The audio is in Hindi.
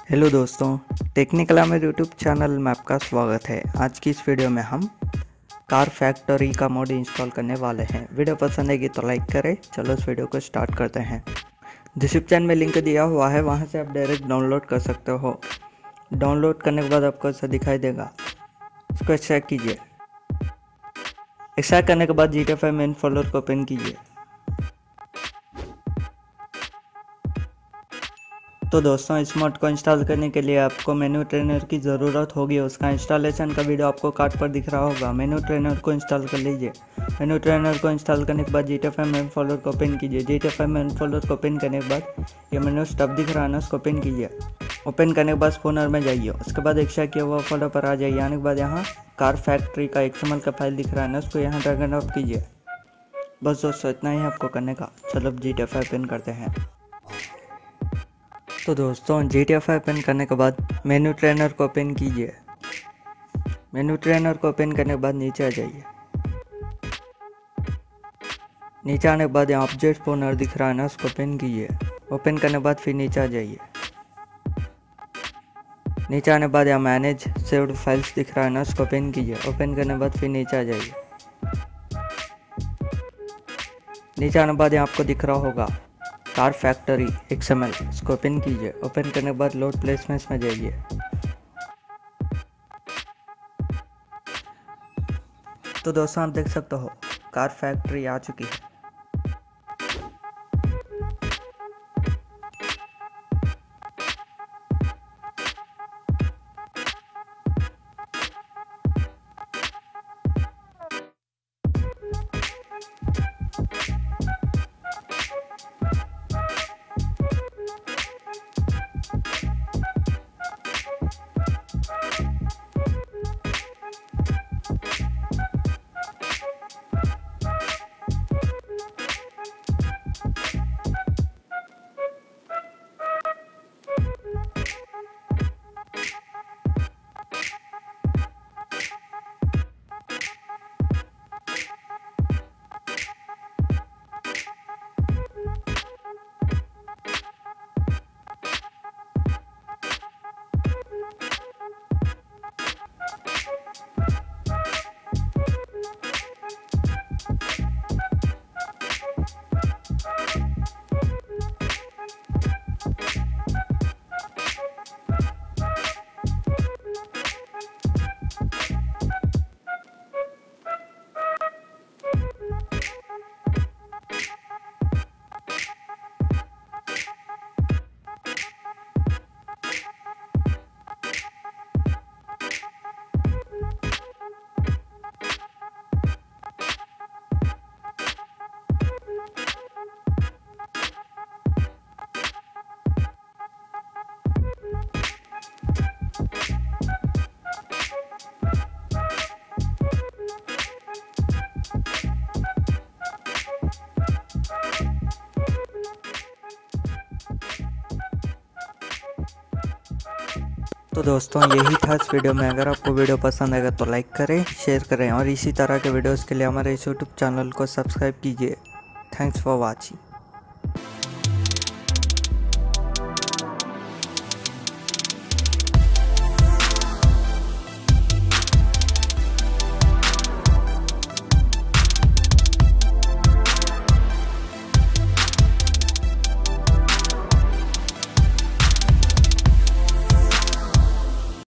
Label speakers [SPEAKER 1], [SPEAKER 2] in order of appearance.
[SPEAKER 1] हेलो दोस्तों, टेक्निकल आमेर यूट्यूब चैनल में आपका स्वागत है। आज की इस वीडियो में हम कार फैक्ट्री का मोड इंस्टॉल करने वाले हैं। वीडियो पसंद आएगी तो लाइक करें। चलो इस वीडियो को स्टार्ट करते हैं। डिस्क्रिप्शन में लिंक दिया हुआ है, वहां से आप डायरेक्ट डाउनलोड कर सकते हो। डाउनलोड करने के बाद आपको ऐसा दिखाई देगा, इसको एक्सट्रैक्ट कीजिए। एक्सट्रैक्ट करने के बाद GTA5 मेन फोल्डर को ओपन कीजिए। तो दोस्तों, इस मोड को इंस्टॉल करने के लिए आपको मेन्यू ट्रेनर की ज़रूरत होगी। उसका इंस्टॉलेशन का वीडियो आपको कार्ड पर दिख रहा होगा। मेन्यू ट्रेनर को इंस्टॉल कर लीजिए। मेन्यू ट्रेनर को इंस्टॉल करने के बाद GTA5 मेन फोल्डर को ओपन कीजिए। GTA5 मेन फोल्डर को ओपन करने के बाद ये मेन्यू स्टॉप दिख रहा है ना, उसको ओपन कीजिए। ओपन करने के बाद स्पोनर में जाइए। उसके बाद एक्सट्रैक्ट किया हुआ फोल्डर पर आ जाइए। आने के बाद यहाँ कार फैक्ट्री का XML का फाइल दिख रहा है ना, उसको यहाँ ड्रैग एंड ड्रॉप कीजिए। बस दोस्तों, इतना ही आपको करने का। चलो अब GTA5 ओपन करते हैं। तो दोस्तों, GTA5 ओपन करने के बाद मेन्यू ट्रेनर को ओपन कीजिए। मेन्यू ट्रेनर को ओपन करने के बाद नीचे आ जाइए। नीचे आने के बाद यहाँ ऑब्जेक्ट स्पोनर दिख रहा है ना, उसको ओपन कीजिए। ओपन करने के बाद फिर नीचे आ जाइए। नीचे आने के बाद यहाँ मैनेज सेव्ड फाइल्स दिख रहा है ना, उसको ओपन कीजिए। ओपन करने के बाद फिर नीचे आ जाइए। नीचे आने के बाद यहाँ आपको दिख रहा होगा कार फैक्ट्री XML, इसको ओपन कीजिए। ओपन करने के बाद लोड प्लेसमेंट्स में जाइए। तो दोस्तों, आप देख सकते हो कार फैक्ट्री आ चुकी है। तो दोस्तों, यही था इस वीडियो में। अगर आपको वीडियो पसंद आएगा तो लाइक करें, शेयर करें और इसी तरह के वीडियोस के लिए हमारे इस यूट्यूब चैनल को सब्सक्राइब कीजिए। Thanks for watching.